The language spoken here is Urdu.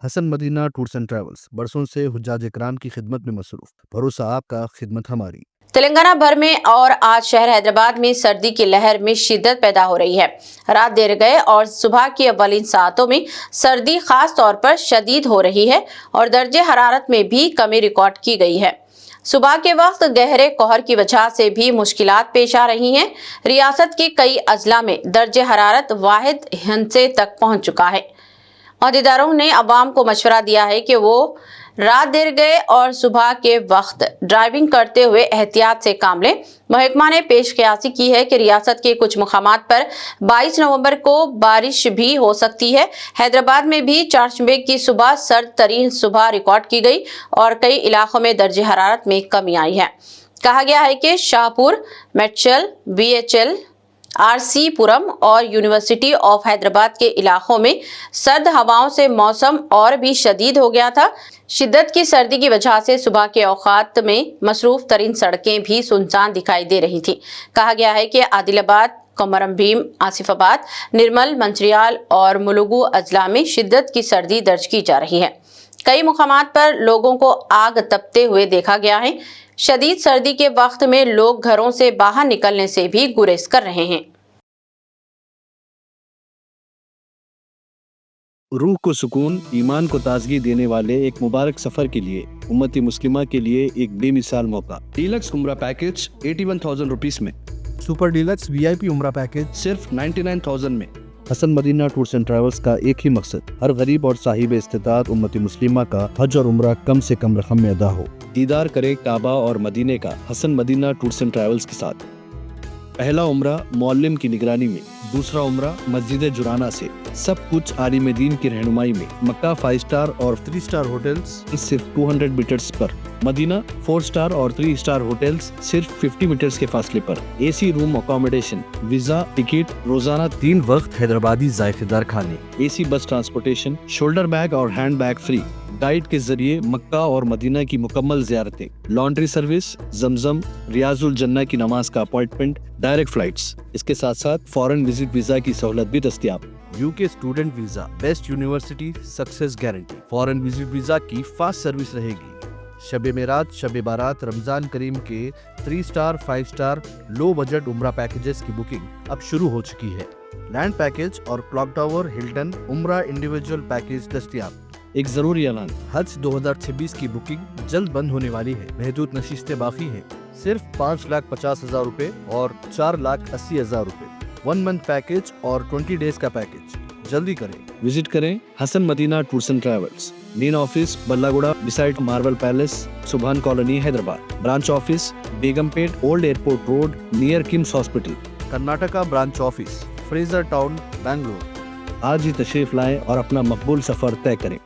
Hasan Madina tours and travels برسوں سے حجاج اکرام کی خدمت میں مصروف، بھروسہ آپ کا، خدمت ہماری۔ تلنگانہ بھر میں اور آج شہر حیدرآباد میں سردی کی لہر میں شدت پیدا ہو رہی ہے۔ رات دیر گئے اور صبح کی اولین ساعتوں میں سردی خاص طور پر شدید ہو رہی ہے اور درجہ حرارت میں بھی کمی ریکارڈ کی گئی ہے۔ صبح کے وقت گہرے کہر کی وجہ سے بھی مشکلات پیش آ رہی ہیں۔ ریاست کے کئی اضلاع میں درجہ حرارت واحد ہندسے تک پہنچ چکا ہے۔ عہدیداروں نے عوام کو مشورہ دیا ہے کہ وہ رات دیر گئے اور صبح کے وقت ڈرائیونگ کرتے ہوئے احتیاط سے کام لیں۔ محکمہ نے پیش قیاسی کی ہے کہ ریاست کے کچھ مقامات پر 22 نومبر کو بارش بھی ہو سکتی ہے۔ حیدرآباد میں بھی چہارشنبے کی صبح سرد ترین صبح ریکارڈ کی گئی اور کئی علاقوں میں درجہ حرارت میں کمی آئی ہے۔ کہا گیا ہے کہ شاہپور، میڈچل، BHL، RC پورم اور یونیورسٹی آف حیدرآباد کے علاقوں میں سرد ہواؤں سے موسم اور بھی شدید ہو گیا تھا۔ شدت کی سردی کی وجہ سے صبح کے اوقات میں مصروف ترین سڑکیں بھی سنسان دکھائی دے رہی تھیں۔ کہا گیا ہے کہ عادل آباد، کومرم بھیم، آصف آباد، نرمل، منچریال اور ملوگو اضلاع میں شدت کی سردی درج کی جا رہی ہے۔ کئی مقامات پر لوگوں کو آگ تپتے ہوئے دیکھا گیا ہے۔ شدید سردی کے وقت میں لوگ گھروں سے باہر نکلنے سے بھی گریز کر رہے ہیں۔ روح کو سکون، ایمان کو تازگی دینے والے ایک مبارک سفر کے لیے امت مسلمہ کے لیے ایک بے مثال موقع۔ ڈیلکس عمرہ پیکج 81,000 روپیز میں، سپر ڈیلکس VIP عمرہ پیکج صرف 99,000 میں۔ حسن مدینہ ٹورس اینڈ ٹریولز کا ایک ہی مقصد، ہر غریب اور صاحب استطاعت امت مسلمہ کا حج اور عمرہ کم سے کم رقم میں ادا ہو۔ دیدار کرے کعبہ اور مدینے کا حسن مدینہ ٹورس اینڈ ٹریولز کے ساتھ۔ پہلا عمرہ معلم کی نگرانی میں، دوسرا عمرہ مسجد جرانہ سے، سب کچھ عالم دین کی رہنمائی میں۔ مکہ 5 اسٹار اور 3 اسٹار ہوٹلز صرف 200 میٹرز پر، مدینہ 4 اسٹار اور 3 اسٹار ہوٹلز صرف 50 میٹرز کے فاصلے پر۔ AC روم اکاموڈیشن، ویزا، ٹکٹ، روزانہ 3 وقت حیدرآبادی ذائقہ دار کھانے، AC بس ٹرانسپورٹیشن، شولڈر بیگ اور ہینڈ بیگ فری، گائیڈ کے ذریعے مکہ اور مدینہ کی مکمل زیارتیں، لانڈری سروس، زمزم، ریاض الجنہ کی نماز کا اپائنٹمنٹ، ڈائریکٹ فلائٹس۔ اس کے ساتھ ساتھ فارن وزٹ ویزا کی سہولت بھی دستیاب۔ UK student visa, best university success guarantee, foreign visit visa کی فاسٹ سروس رہے گی۔ شب معراج، شب بارات، رمضان کریم کے 3 اسٹار 5 اسٹار لو بجٹ عمرہ پیکجز کی بکنگ اب شروع ہو چکی ہے۔ لینڈ پیکج اور کلاک ٹاور ہلٹن عمرہ انڈیویجول پیکج دستیاب۔ ایک ضروری اعلان، حج 2026 کی بکنگ جلد بند ہونے والی ہے، محدود نشستیں باقی ہیں۔ صرف 5,50,000 روپے اور 4,80,000 روپے 1 منتھ پیکج اور 20 ڈیز کا پیکج، جلدی کریں۔ وزٹ کریں Hasan Madina tours and travels, main office Balla Guda beside marble palace, Subhan colony Hyderabad. Branch office Begumpet old airport road near KIMS hospital. Karnataka branch office Frazer Town, Bangalore. آج ہی تشریف لائیں اور اپنا مقبول سفر طے کریں۔